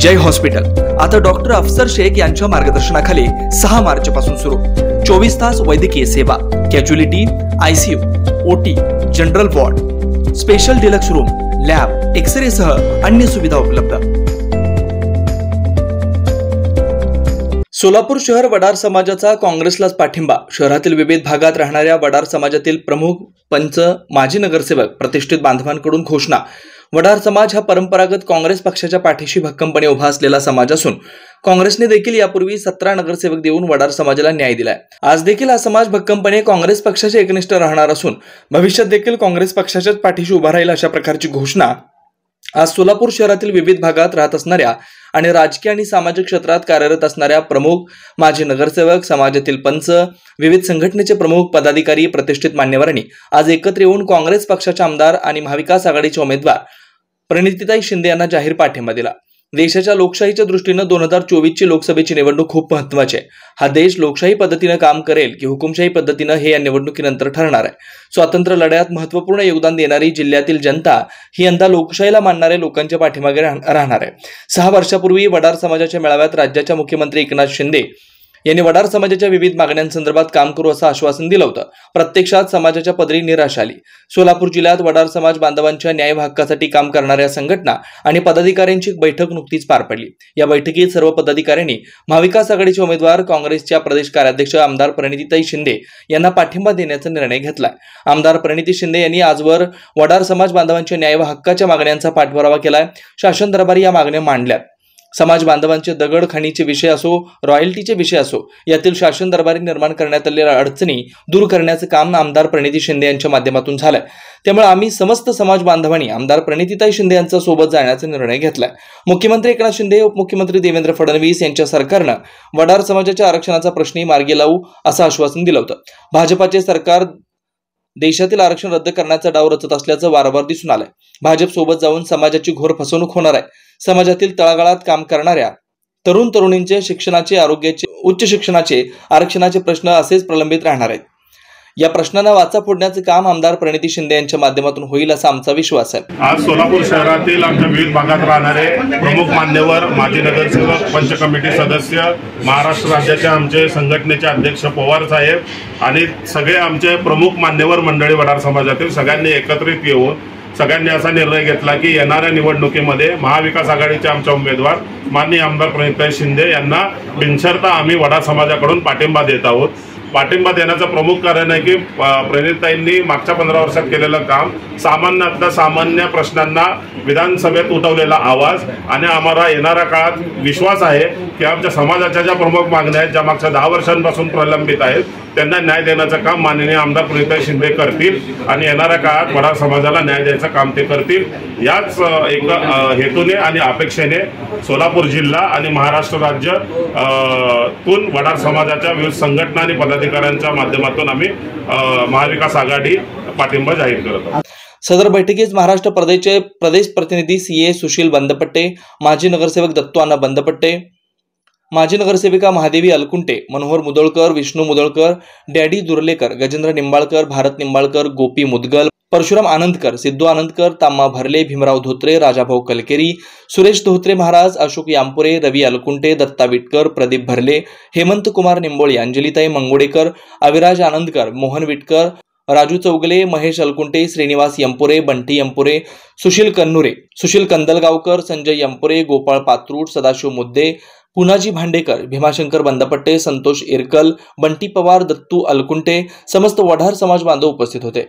जय hospital आता doctor अफसर शेख यांच्या मार्गदर्शनाखाली 6 मार्च पासून सुरू 24 तास वैद्यकीय सेवा, casualty, ICU, OT, general ward, special deluxe room, lab, x ray सह अन्य सुविधा उपलब्ध। सोलापूर शहर वडार समाजाचा काँग्रेसलाच पाठिंबा। शहरातील विविध भागात राहणाऱ्या वडार समाजातील प्रमुख, पंच, माजी नगरसेवक, प्रतिष्ठित बांधवांकडून घोषणा। वडार समाज हा परंपरागत काँग्रेस पक्षाच्या पाठीशी भक्कमपणे उभा असलेला समाज असून काँग्रेसने देखील यापूर्वी 17 नगरसेवक देऊन वडार समाजाला न्याय दिलाय। आज देखील हा समाज भक्कमपणे काँग्रेस पक्षाचे एकनिष्ठ राहणार असून भविष्यात देखील काँग्रेस पक्षाच्याच पाठीशी उभा राहील अशा प्रकारची घोषणा आज सोलापूर शहरातील विविध भागात राहत असणाऱ्या आणि राजकीय आणि सामाजिक क्षेत्रात कार्यरत असणाऱ्या प्रमुख, माजी नगरसेवक, समाजातील पंच, विविध संघटनेचे प्रमुख, पदाधिकारी, प्रतिष्ठित मान्यवरांनी आज एकत्र येऊन काँग्रेस पक्षाचे आमदार आणि महाविकास आघाडीचे उमेदवार प्रणितीताई शिंदे यांना जाहीर पाठिंबा दिला। देशाच्या लोकशाहीच्या दृष्टीने 2024 ची लोकसभेची निवडणूक खूप महत्त्वाची आहे। हा देश लोकशाही पद्धतीने काम करेल की हुकुमशाही पद्धतीने हे या निवडणुकीनंतर ठरणार आहे। स्वातंत्र्य लढ्यात महत्त्वपूर्ण योगदान देणारी जिल्ह्यातील जनता ही यंदा लोकशाहीला मानणाऱ्या लोकांच्या पाठीमागे राहणार आहे। 6 वर्षापूर्वी वडार समाजाच्या मेळाव्यात राज्याचे मुख्यमंत्री एकनाथ शिंदे यांनी वडार समाजाच्या विविध मागण्यांसंदर्भात काम करू असं आश्वासन दिलं होतं। प्रत्यक्षात समाजाच्या पदरी निराशा आली। सोलापूर जिल्ह्यात वडार समाज बांधवांच्या न्याय हक्कासाठी काम करणाऱ्या संघटना आणि पदाधिकाऱ्यांची बैठक नुकतीच पार पडली। या बैठकीत सर्व पदाधिकाऱ्यांनी महाविकास आघाडीचे उमेदवार काँग्रेसच्या प्रदेश कार्याध्यक्ष आमदार प्रणितीताई शिंदे यांना पाठिंबा देण्याचा निर्णय घेतलाय। आमदार प्रणिती शिंदे यांनी आजवर वडार समाज बांधवांच्या न्याय हक्काच्या मागण्यांचा पाठपुरावा केलाय। शासन दरबारी या मागण्या मांडल्या। समाज बांधवांचे दगड खाणीचे विषय असो, रॉयल्टीचे विषय असो, यातील शासन दरबारी निर्माण करण्यात आलेल्या अडचणी दूर करण्याचे काम आमदार प्रणिती शिंदे यांच्या माध्यमातून झालंय। त्यामुळे आम्ही समस्त समाज बांधवांनी आमदार प्रणितीताई शिंदे यांच्या सोबत जाण्याचा निर्णय घेतलाय। मुख्यमंत्री एकनाथ शिंदे, उपमुख्यमंत्री देवेंद्र फडणवीस यांच्या सरकारनं वडार समाजाच्या आरक्षणाचा प्रश्न मार्गी लावू असं आश्वासन दिलं होतं। भाजपाचे सरकार देशातील आरक्षण रद्द करण्याचा डाव रचत असल्याचं वारंवार दिसून आलंय। भाजप सोबत जाऊन समाजाची घोर फसवणूक होणार आहे। समाजातील तळागाळात काम करणाऱ्या तरुण तरुणींचे शिक्षणाचे, आरोग्याचे, उच्च शिक्षणाचे, आरक्षणाचे प्रश्न असेच प्रलंबित राहणार आहेत। या प्रश्नांना वाचा फोडण्याचे काम आमदार प्रणिती शिंदे यांच्या माध्यमातून होईल असा आमचा विश्वास आहे। आज सोलापूर शहरातील आमच्या विविध भागात राहणारे प्रमुख मान्यवर, माजी नगरसेवक, पंच कमिटी सदस्य, महाराष्ट्र राज्याचे आमचे संघटनेचे अध्यक्ष पवार साहेब आणि सगळे आमचे प्रमुख मान्यवर मंडळी वडार समाजातील सगळ्यांनी एकत्रित येऊन सगळ्यांनी असा निर्णय घेतला की येणाऱ्या निवडणुकीमध्ये महाविकास आघाडीचे आमचे उमेदवार माननीय आमदार प्रणितीताई शिंदे यांना बिनशर्त आम्ही वडार समाजाकडून पाठिंबा देत आहोत। पाठिंबा देण्याचं प्रमुख कारण आहे की प्रणितीताईंनी मागच्या 15 वर्षात केलेलं काम, सामान्यातल्या सामान्य प्रश्नांना विधानसभेत उठवलेला आवाज आणि आम्हाला येणाऱ्या काळात विश्वास आहे की आमच्या समाजाच्या ज्या प्रमुख मागण्या आहेत, ज्या मागच्या 10 वर्षांपासून प्रलंबित आहेत, त्यांना न्याय देण्याचं काम माननीय आमदार प्रणितीताई शिंदे करतील आणि येणाऱ्या काळात वडार समाजाला न्याय द्यायचं काम ते करतील। याच एक हेतूने आणि अपेक्षेने सोलापूर जिल्हा आणि महाराष्ट्र राज्य तून वडार समाजाच्या विविध संघटना आणि पदाधिकाऱ्यांच्या माध्यमातून आम्ही महाविकास आघाडी पाठिंबा जाहीर करत आहोत। सदर बैठकीत महाराष्ट्र प्रदेशचे प्रदेश प्रतिनिधी सीए सुशील बंदपट्टे, माजी नगरसेवक दत्तू अण्णा बंदपट्टे, माजी नगरसेविका महादेवी अलकुंटे, मनोहर मुदळकर, विष्णू मुदळकर, डॅडी दुर्लेकर, गजेंद्र निंबाळकर, भारत निंबाळकर, गोपी मुदगल, परशुराम आनंदकर, सिद्धू आनंदकर, ताम्मा भरले, भीमराव धोत्रे, राजाभाऊ कलकेरी, सुरेश धोत्रे महाराज, अशोक यामपुरे, रवी अलकुंटे, दत्ता विटकर, प्रदीप भरले, हेमंत कुमार निंबोळी, अंजलीताई मंगोडेकर, अविराज आनंदकर, मोहन विटकर, राजू चौगले, महेश अलकुंटे, श्रीनिवास यंपुरे, बंटी यंपुरे, सुशील कन्नुरे, सुशील कंदलगावकर, संजय यंपुरे, गोपाळ पात्रूट, सदाशिव मुद्दे, पुनाजी भांडेकर, भीमाशंकर बंदपट्टे, संतोष इरकल, बंटी पवार, दत्तू अलकुंटे, समस्त वडार समाज बांधव उपस्थित होते।